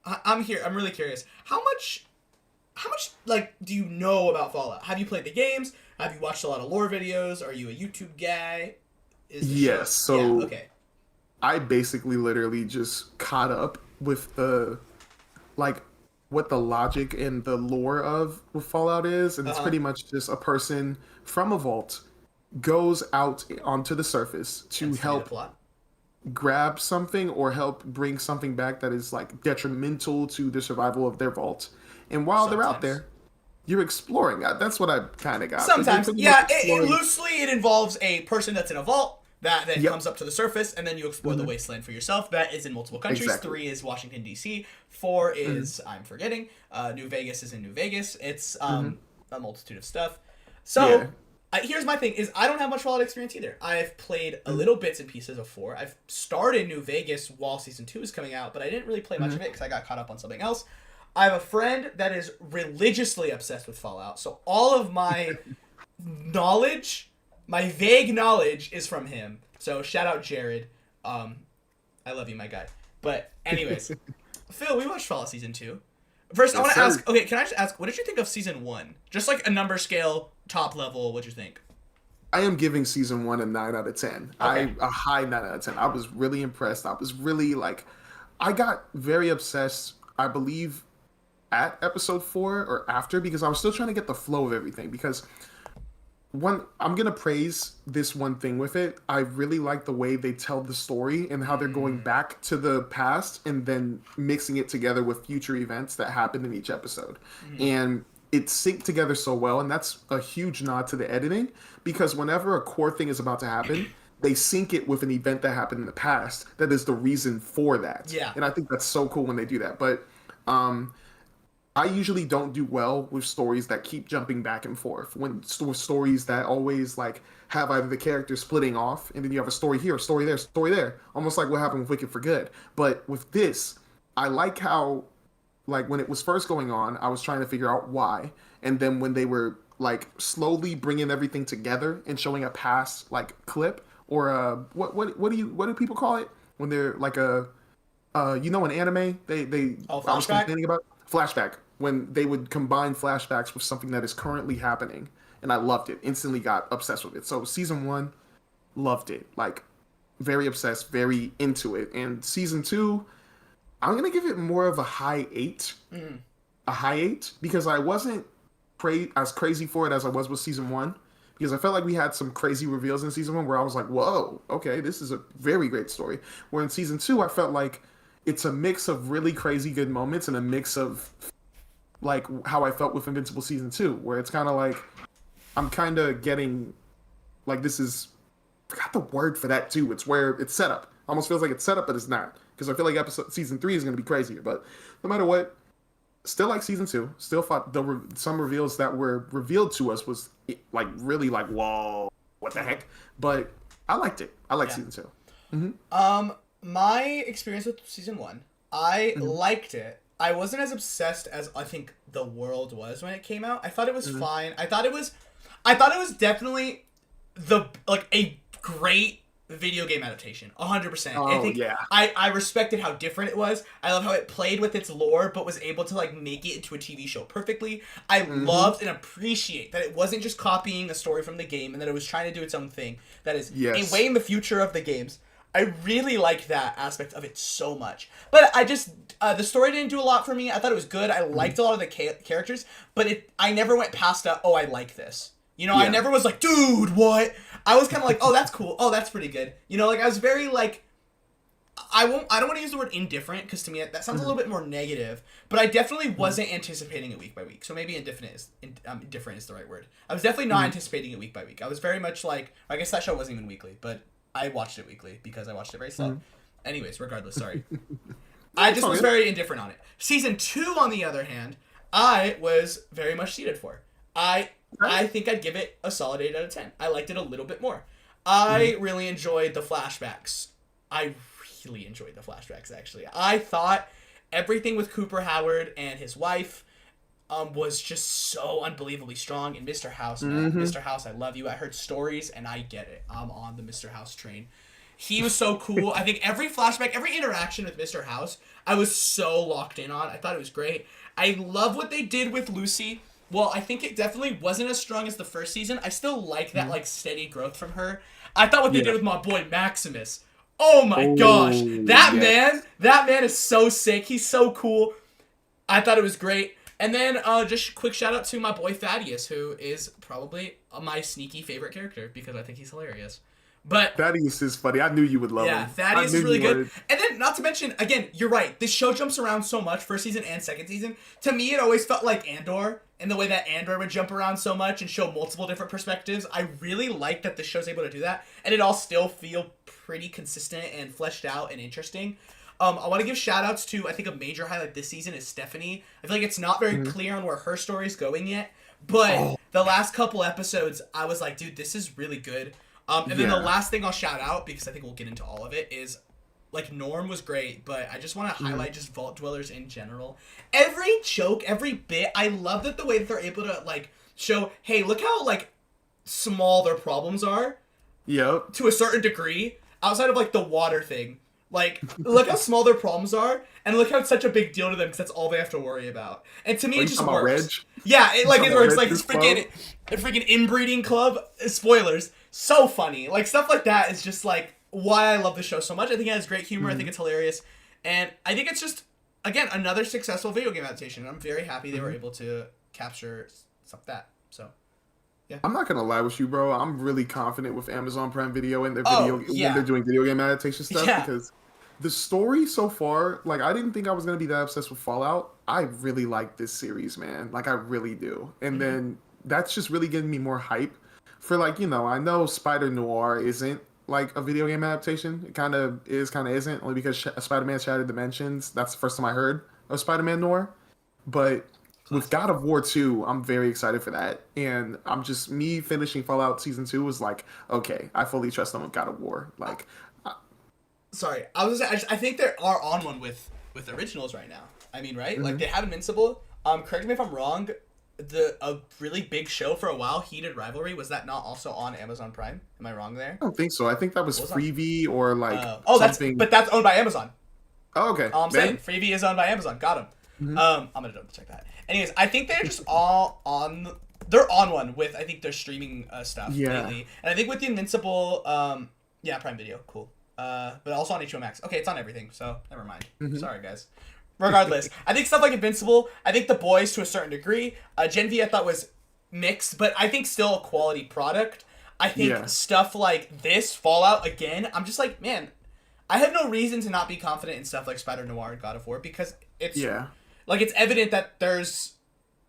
I'm here. I'm really curious. How much like do you know about Fallout? Have you played the games? Have you watched a lot of lore videos? Are you a YouTube guy? Is the show? Yes, Yeah. so Okay. I basically literally just caught up with the like what the logic and the lore of what Fallout is, and Uh it's huh. pretty much just a person from a vault goes out onto the surface And to study the help plot. grab something or help bring something back that is like detrimental to the survival of their vault. And while they're out Sometimes. there, you're exploring. That's what I kind of got. You're Sometimes, pretty much yeah. It exploring. loosely it involves a person that's in a vault that then Yep. comes up to the surface, and then you explore the Hmm. wasteland for yourself. That is in multiple countries. Exactly. 3 is Washington D.C. 4 Hmm. is I'm forgetting. New Vegas is in New Vegas. It's Hmm. a multitude of stuff. Yeah. So here's my thing: is I don't have much Fallout experience either. I've played a Hmm. little bits and pieces of 4. I've started New Vegas while season 2 is coming out, but I didn't really play much Hmm. of it because I got caught up on something else. I have a friend that is religiously obsessed with Fallout, so all of my knowledge, my vague knowledge, is from him. So shout out Jared. Um, I love you, my guy. But anyways, Phil, we watched Fallout season 2. First, I Yes, want to sir. ask. Okay, can I just ask, what did you think of season 1? Just like a number scale, top level. What'd you think? I am giving season one a 9 out of 10. Okay. A high 9 out of 10. I was really impressed. I was really like, I got very obsessed. I believe at episode 4 or after because I was still trying to get the flow of everything. Because one, I'm gonna praise this one thing with it. I really like the way they tell the story and how they're going Mm, back to the past and then mixing it together with future events that happen in each episode. mm, And it synced together so well, and that's a huge nod to the editing because whenever a core thing is about to happen, they sync it with an event that happened in the past that is the reason for that. yeah. And I think that's so cool when they do that. But um, I usually don't do well with stories that keep jumping back and forth. When stories that always like have either the characters splitting off and then you have a story here, a story there, almost like what happened with Wicked for Good. But with this, I like how like when it was first going on, I was trying to figure out why, and then when they were like slowly bringing everything together and showing a past like clip or what do people call it when they're like a in anime they Oh, I was flashback. complaining about flashback when they would combine flashbacks with something that is currently happening, and I loved it. Instantly got obsessed with it. So season one, loved it. Like very obsessed, very into it. And season two, I'm gonna give it more of a high eight, Mm, because I wasn't as crazy for it as I was with season one. Because I felt like we had some crazy reveals in season one where I was like, whoa, okay, this is a very great story. Where in season two, I felt like it's a mix of really crazy good moments and a mix of like how I felt with Invincible season two, where it's kind of like I'm kind of getting like this is I forgot the word for that too. It's where it's set up. Almost feels like it's set up, but it's not because I feel like episode season three is going to be crazier. But no matter what, still like season two. Still thought some reveals that were revealed to us was like really like whoa, what the mhm, heck? But I liked it. I like yeah. season 2. Mm-hmm. My experience with season 1, I Mm-hmm. liked it. I wasn't as obsessed as I think the world was when it came out. I thought it was Mm-hmm. fine. I thought it was definitely the like a great video game adaptation. 100%. I Oh think yeah. I respected how different it was. I love how it played with its lore but was able to like make it into a TV show perfectly. I Mm-hmm. loved and appreciate that it wasn't just copying a story from the game and that it was trying to do its own thing. That is a Yes. way in the future of the games. I really liked that aspect of it so much. But I just the story didn't do a lot for me. I thought it was good. I Mm-hmm. liked a lot of the characters, but I never went past oh, I like this. I Yeah. never was like, dude, what? I was kind of like, oh, that's cool. Oh, that's pretty good. Like I was very like I don't want to use the word indifferent because to me that sounds a Mm-hmm. little bit more negative, but I definitely wasn't anticipating it week by week. So maybe indifferent is the right word. I was definitely not Mm-hmm. anticipating it week by week. I was very much like, I guess that show wasn't even weekly, but I watched it weekly because I watched it very slow. Mm-hmm. Anyways, regardless, sorry. I Yeah, it's just all was good. very indifferent on it. Season 2, on the other hand, I was very much seated for. I Okay. I think I'd give it a solid 8 out of 10. I liked it a little bit more. Mm-hmm. I really enjoyed the flashbacks. I really enjoyed the flashbacks, actually. I thought everything with Cooper Howard and his wife was just so unbelievably strong. And Mr. House, man. Mm-hmm. Mr. House, I love you. I heard stories and I get it. I'm on the Mr. House train. He was so cool. I think every flashback, every interaction with Mr. House, I was so locked in on. I thought it was great. I love what they did with Lucy. Well, I think it definitely wasn't as strong as the first season. I still like that like steady growth from her. I thought what they did with my boy Maximus. Oh my gosh. That man is so sick. He's so cool. I thought it was great. And then just quick shout out to my boy Thaddeus, who is probably my sneaky favorite character because I think he's hilarious. But Thaddeus is funny. I knew you would love him. Yeah, Thaddeus is really good. And then, not to mention, again, you're right. This show jumps around so much, first season and second season. To me, it always felt like Andor, in the way that Andor would jump around so much and show multiple different perspectives. I really like that this show's able to do that, and it all still feel pretty consistent and fleshed out and interesting. I want to give shout-outs to, I think a major highlight this season is Stephanie. I feel like it's not very clear on where her story's going yet, but the last couple episodes, I was like, dude, this is really good. And then the last thing I'll shout out, because I think we'll get into all of it, is, like, Norm was great, but I just want to highlight just Vault Dwellers in general. Every joke, every bit, I love that the way that they're able to, like, show, hey, look how, like, small their problems are. Yep. To a certain degree, outside of, like, the water thing. Like, look how small their problems are, and look how it's such a big deal to them, because that's all they have to worry about. And to me, it just works. Reg? Yeah, it works. Like, this freaking inbreeding club. Spoilers. So funny. Like, stuff like that is just, like, why I love the show so much. I think it has great humor. I think it's hilarious. And I think it's just, again, another successful video game adaptation. I'm very happy they were able to capture stuff like that. So, yeah. I'm not gonna lie with you, bro. I'm really confident with Amazon Prime Video and their when they're doing video game adaptation stuff because the story so far, like, I didn't think I was gonna be that obsessed with Fallout. I really like this series, man. Like, I really do. And then that's just really getting me more hype for, like, you know, I know Spider Noir isn't like a video game adaptation. It kind of is, kind of isn't, only because Spider-Man Shattered Dimensions, that's the first time I heard of Spider-Man Noir. But with God of War 2, I'm very excited for that. And I'm just, me finishing Fallout Season 2 was like, okay, I fully trust them with God of War. Like, sorry, I was gonna say, I think they are on one with originals right now. I mean, right? Like, they have Invincible. Correct me if I'm wrong, a really big show for a while, Heated Rivalry, was that not also on Amazon Prime? Am I wrong there? I don't think so. I think that was Freevee or like something. That's owned by Amazon. Oh, okay. All I'm saying, Freevee is owned by Amazon. Got him. I'm gonna double check that. Anyways, I think they're just all on. They're on one with, I think, their streaming stuff lately, and I think with the Invincible, Prime Video, cool. But also on HBO Max. Okay, it's on everything, so never mind. Sorry, guys. Regardless, I think stuff like Invincible, I think The Boys to a certain degree. Gen V I thought was mixed, but I think still a quality product. I think stuff like this, Fallout, again, I'm just like, man, I have no reason to not be confident in stuff like Spider Noir and God of War because it's like it's evident that there's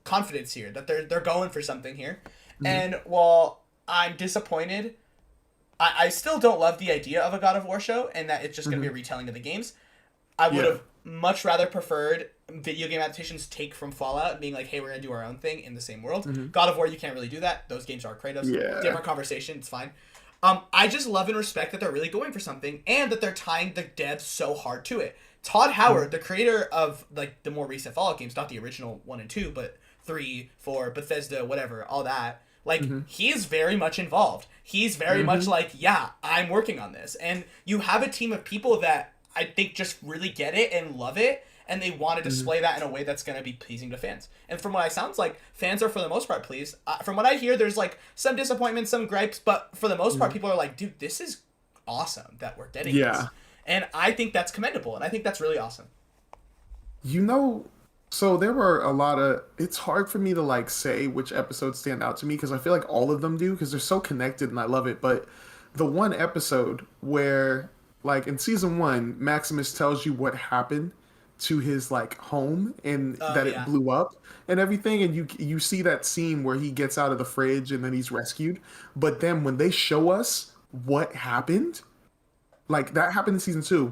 confidence here, that they're going for something here. And while I'm disappointed, I still don't love the idea of a God of War show and that it's just going to be a retelling of the games. I would have much rather preferred video game adaptations take from Fallout and being like, hey, we're going to do our own thing in the same world. God of War, you can't really do that. Those games are Kratos. Different conversation. It's fine. I just love and respect that they're really going for something and that they're tying the devs so hard to it. Todd Howard, the creator of like the more recent Fallout games, not the original 1 and 2, but 3, 4, Bethesda, whatever, all that. Like, he is very much involved. He's very much like, yeah, I'm working on this. And you have a team of people that I think just really get it and love it, and they want to display that in a way that's going to be pleasing to fans. And from what it sounds like, fans are for the most part pleased. From what I hear, there's like some disappointment, some gripes, but for the most part, people are like, dude, this is awesome that we're getting this. And I think that's commendable, and I think that's really awesome. You know, so there were a lot of, it's hard for me to like say which episodes stand out to me because I feel like all of them do because they're so connected and I love it. But the one episode where, like, in season 1, Maximus tells you what happened to his like home and that it blew up and everything, and you see that scene where he gets out of the fridge and then he's rescued. But then when they show us what happened, like that happened in season 2,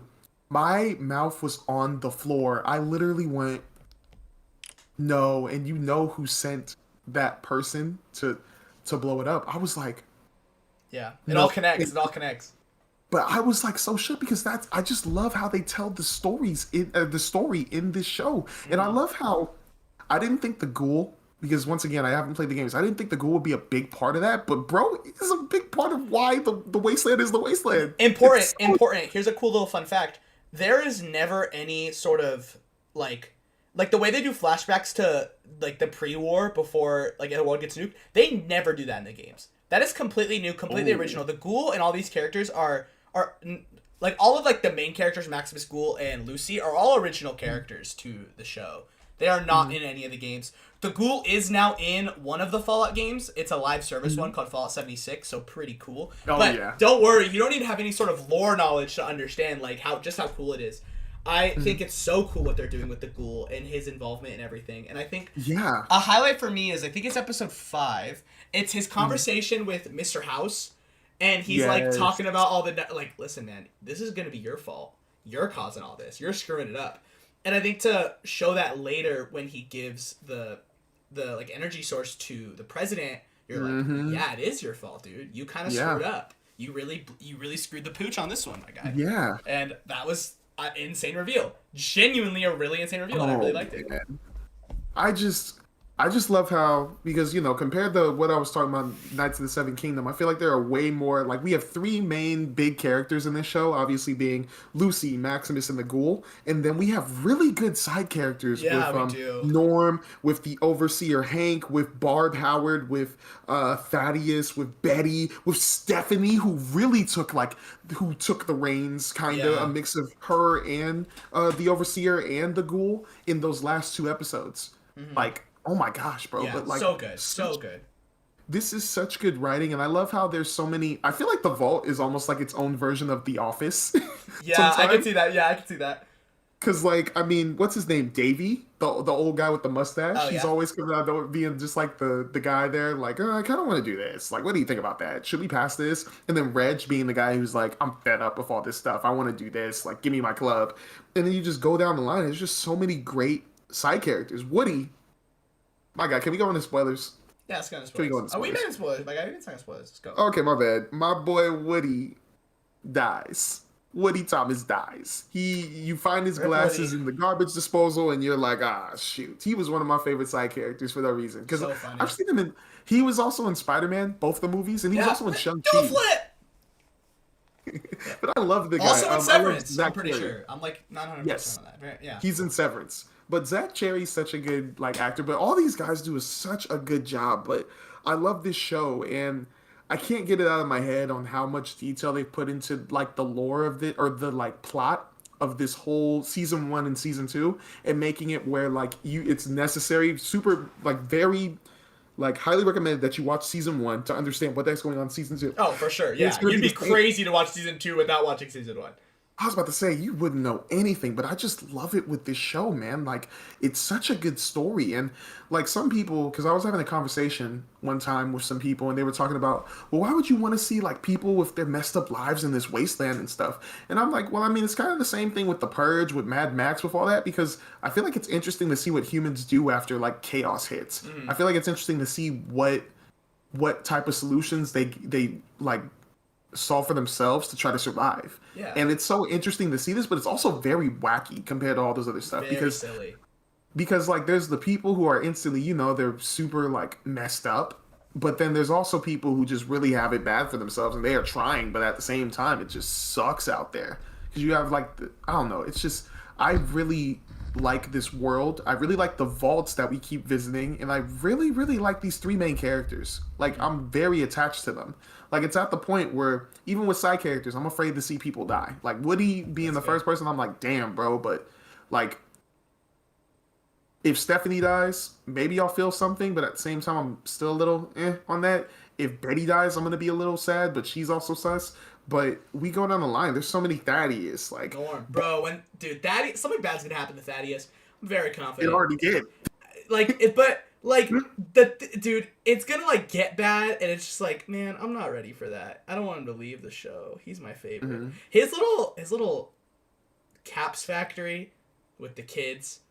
my mouth was on the floor. I literally went, no, and you know who sent that person to blow it up. I was like, it all connects. It all connects. But I was like so shook because I just love how they tell the stories in the story in this show, and I love how I didn't think the ghoul because once again, I haven't played the games. I didn't think the ghoul would be a big part of that, but bro, it's a big part of why the wasteland is the wasteland. Important, important. Here's a cool little fun fact. There is never any sort of like the way they do flashbacks to like the pre-war before like the world gets nuked. They never do that in the games. That is completely new, completely original. The ghoul and all these characters are like all of like the main characters, Maximus, Ghoul, and Lucy, are all original characters to the show. They are not in any of the games. The Ghoul is now in one of the Fallout games. It's a live service one called Fallout 76, so pretty cool. But don't worry, you don't need to have any sort of lore knowledge to understand like how cool it is. I think it's so cool what they're doing with the Ghoul and his involvement and everything. And I think a highlight for me is I think it's episode 5. It's his conversation with Mr. House, and he's like talking about all the like, listen, man, this is gonna be your fault. You're causing all this. You're screwing it up. And I think to show that later when he gives the like energy source to the president, you're like, yeah, it is your fault, dude. You kind of screwed up. You really screwed the pooch on this one, my guy. Yeah. And that was an insane reveal. Genuinely a really insane reveal. And I really liked it. Man. I just love how, because, you know, compared to what I was talking about, Knights of the Seven Kingdom, I feel like there are way more, like, we have 3 main big characters in this show, obviously being Lucy, Maximus, and the Ghoul, and then we have really good side characters with Norm, with the Overseer Hank, with Barb Howard, with Thaddeus, with Betty, with Stephanie, who really took the reins, kind of, a mix of her and the Overseer and the Ghoul in those last 2 episodes. Like, oh my gosh, bro. Yeah, but like, so good. This is such good writing, and I love how there's so many. I feel like the Vault is almost like its own version of The Office. Yeah, I can see that. Yeah, I can see that. Because, like, I mean, what's his name? Davey? The old guy with the mustache? Oh, He's always coming out being just like the guy there, like, I kind of want to do this. Like, what do you think about that? Should we pass this? And then Reg being the guy who's like, I'm fed up with all this stuff. I want to do this. Like, give me my club. And then you just go down the line. There's just so many great side characters. Woody. My God, can we go into spoilers? Yeah, let's go into spoilers. We made spoilers. My guy, we didn't talk spoilers. Let's go. Okay, my bad. My boy Woody dies. Woody Thomas dies. You find his glasses in the garbage disposal, and you're like, shoot. He was one of my favorite side characters for that reason. Because I've seen him in. He was also in Spider-Man, both the movies, and he was also in Shang-Chi. But I love the guy. Also in Severance, I'm pretty sure. I'm like 900% on that. Right? Yeah. He's in Severance. But Zach Cherry's such a good actor. But all these guys do such a good job. But I love this show, and I can't get it out of my head on how much detail they put into like the lore of it, or the like plot of this whole season 1 and season 2, and making it where like it's necessary, super like very. Like, highly recommended that you watch season 1 to understand what that's going on in season 2. Oh, for sure. Yeah, you'd be crazy to watch season 2 without watching season 1. I was about to say, you wouldn't know anything, but I just love it with this show, man. Like, it's such a good story. And, like, some people, because I was having a conversation one time with some people, and they were talking about, well, why would you want to see, like, people with their messed up lives in this wasteland and stuff? And I'm like, well, I mean, it's kind of the same thing with The Purge, with Mad Max, with all that, because I feel like it's interesting to see what humans do after, like, chaos hits. I feel like it's interesting to see what type of solutions they like, solve for themselves to try to survive. Yeah. And it's so interesting to see this, but it's also very wacky compared to all this other stuff. Very silly. Because like there's the people who are instantly, you know, they're super like messed up, but then there's also people who just really have it bad for themselves, and they are trying, but at the same time it just sucks out there. Because you have like I don't know, it's just, I really like this world. I really like the vaults that we keep visiting, and I really, really like these 3 main characters. Like, I'm very attached to them. Like, it's at the point where, even with side characters, I'm afraid to see people die. Like, Woody being the first person, I'm like, damn, bro. But, like, if Stephanie dies, maybe I'll feel something, but at the same time, I'm still a little on that. If Betty dies, I'm going to be a little sad, but she's also sus. But we go down the line. There's so many Thaddeus. Like, bro, Thaddeus, something bad's going to happen to Thaddeus. I'm very confident. It already did. Dude, it's gonna like get bad, and it's just like, man, I'm not ready for that. I don't want him to leave the show. He's my favorite. His little caps factory with the kids.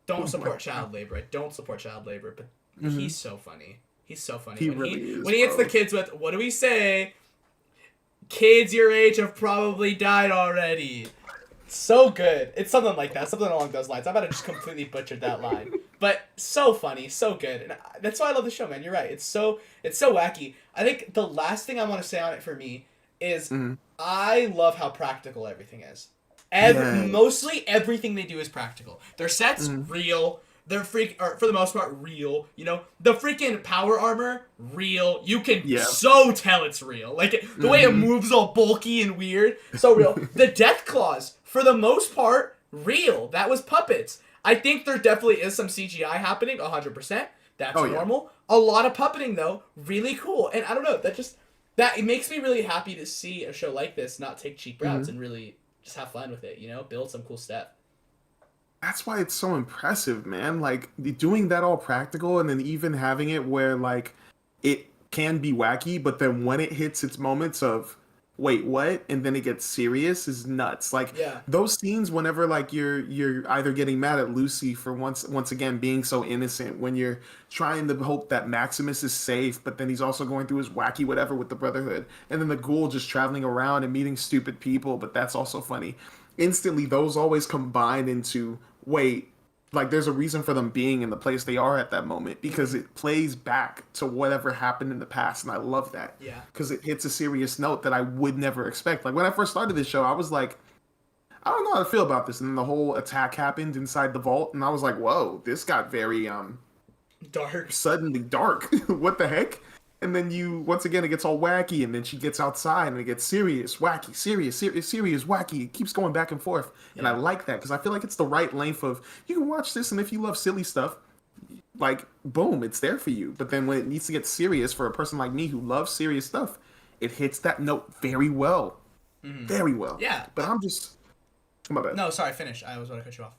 Don't support child labor. I don't support child labor, but he's so funny. He's so funny. When he hits the kids with, what do we say? Kids your age have probably died already. So good. It's something like that. Something along those lines. I might have just completely butchered that line. But so funny, so good, and that's why I love the show, man. You're right. It's so wacky. I think the last thing I want to say on it for me is I love how practical everything is. Yeah. Mostly everything they do is practical. Their sets real. They're or for the most part real. You know, the freaking power armor real. You can so tell it's real. Like the way it moves all bulky and weird, so real. The death claws for the most part real. That was puppets. I think there definitely is some CGI happening. 100%. That's normal. A lot of puppeting though, really cool. And I don't know. That it makes me really happy to see a show like this not take cheap routes and really just have fun with it. You know, build some cool stuff. That's why it's so impressive, man. Like doing that all practical and then even having it where like it can be wacky, but then when it hits its moments of wait, what? And then it gets serious is nuts. Like those scenes whenever like you're either getting mad at Lucy for once again being so innocent, when you're trying to hope that Maximus is safe, but then he's also going through his wacky whatever with the Brotherhood, and then the ghoul just traveling around and meeting stupid people, but that's also funny. Instantly those always combine into wait, like there's a reason for them being in the place they are at that moment because it plays back to whatever happened in the past, and I love that. Yeah. Because it hits a serious note that I would never expect. Like when I first started this show, I was like, I don't know how to feel about this, and then the whole attack happened inside the vault, and I was like, whoa, this got very dark. Suddenly dark. What the heck? And then once again, it gets all wacky, and then she gets outside, and it gets serious, wacky, serious, wacky. It keeps going back and forth, and I like that because I feel like it's the right length of you can watch this, and if you love silly stuff, like boom, it's there for you. But then when it needs to get serious for a person like me who loves serious stuff, it hits that note very well, very well. Yeah. But I'm just my bad. No, sorry, finish. I was going to cut you off.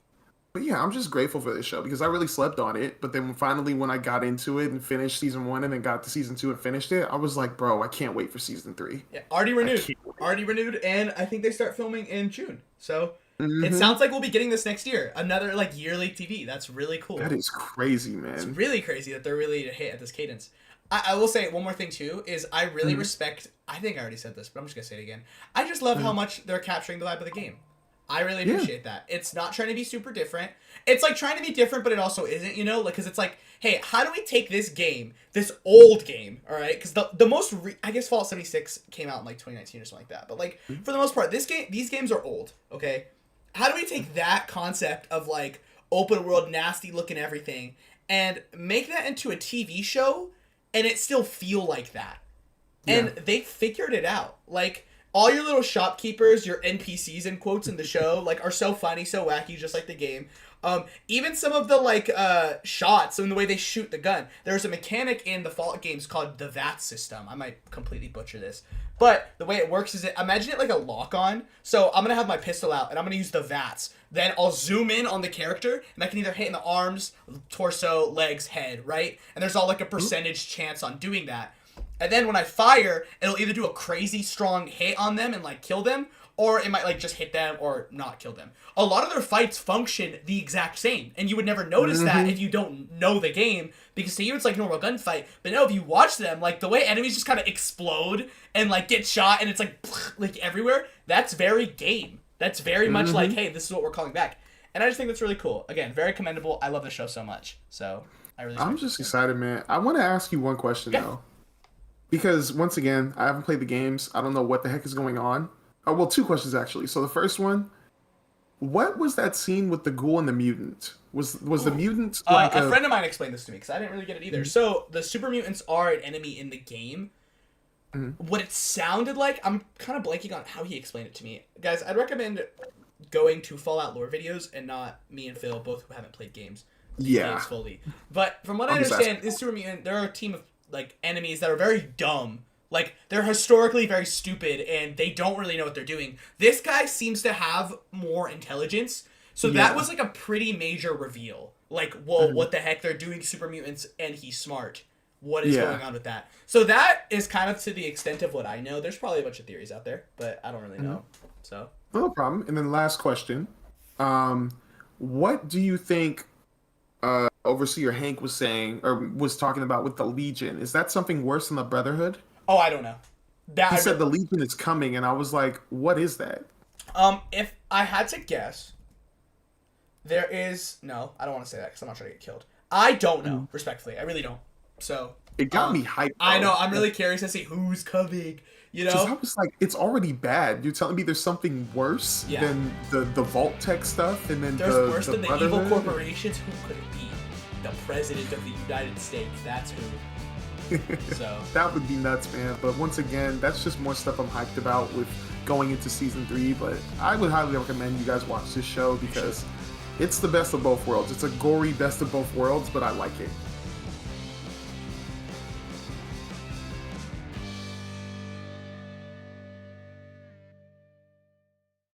But yeah, I'm just grateful for this show because I really slept on it. But then finally, when I got into it and finished season 1 and then got to season 2 and finished it, I was like, bro, I can't wait for season 3. Yeah, already renewed, and I think they start filming in June. So it sounds like we'll be getting this next year. Another like yearly TV. That's really cool. That is crazy, man. It's really crazy that they're really hit at this cadence. I will say one more thing too is I really respect. I think I already said this, but I'm just gonna say it again. I just love how much they're capturing the vibe of the game. I really appreciate that. It's not trying to be super different. It's like trying to be different, but it also isn't, you know? Like, because it's like, hey, how do we take this game, this old game, all right? Because the most, I guess Fallout 76 came out in like 2019 or something like that. But like, for the most part, these games are old, okay? How do we take that concept of like open world, nasty looking everything and make that into a TV show and it still feel like that? Yeah. And they figured it out. Like, all your little shopkeepers, your NPCs in quotes in the show, like, are so funny, so wacky, just like the game. Even some of the, like, shots and the way they shoot the gun. There's a mechanic in the Fallout games called the VAT system. I might completely butcher this. But the way it works is, imagine it like a lock-on. So I'm going to have my pistol out, and I'm going to use the VATs. Then I'll zoom in on the character, and I can either hit in the arms, torso, legs, head, right? And there's all, like, a percentage chance on doing that. And then when I fire, it'll either do a crazy strong hit on them and, like, kill them, or it might, like, just hit them or not kill them. A lot of their fights function the exact same, and you would never notice that if you don't know the game, because to you it's like a normal gunfight. But no, if you watch them, like, the way enemies just kind of explode and, like, get shot and it's, like, everywhere, that's very game. That's very much like, hey, this is what we're calling back. And I just think that's really cool. Again, very commendable. I love the show so much. So, I'm just excited, man. I want to ask you one question, though. Because, once again, I haven't played the games. I don't know what the heck is going on. Oh, well, two questions, actually. So, the first one, what was that scene with the ghoul and the mutant? Was the mutant like a friend of mine explained this to me, because I didn't really get it either. So, the super mutants are an enemy in the game. What it sounded like, I'm kind of blanking on how he explained it to me. Guys, I'd recommend going to Fallout lore videos and not me and Phil, both who haven't played games fully. But from what I understand, this super mutant, they're a team of like enemies that are very dumb. Like, they're historically very stupid and they don't really know what they're doing. This guy seems to have more intelligence. So that was like a pretty major reveal. Like, whoa, what the heck? They're doing super mutants and he's smart. What is going on with that? So that is kind of to the extent of what I know. There's probably a bunch of theories out there, but I don't really know. So no problem. And then last question. What do you think Overseer Hank was saying or was talking about with the Legion? Is that something worse than the Brotherhood? Oh, I don't know. He said the Legion is coming, and I was like, what is that? If I had to guess, There is no. I don't want to say that because I'm not trying to get killed. I don't know, respectfully. I really don't. So It got me hyped. I though. know. I'm really curious to see who's coming. You Because I know. was like, it's already bad. You're telling me there's something worse Yeah. than the Vault Tech stuff, and then There's worse than the evil Brotherhood? corporations. Who could it be? The president of the United States. That's who. So That would be nuts, man. But once again, that's just more stuff I'm hyped about with going into season 3. But I would highly recommend you guys watch this show because it's the best of both worlds. It's a gory best of both worlds, but I like it.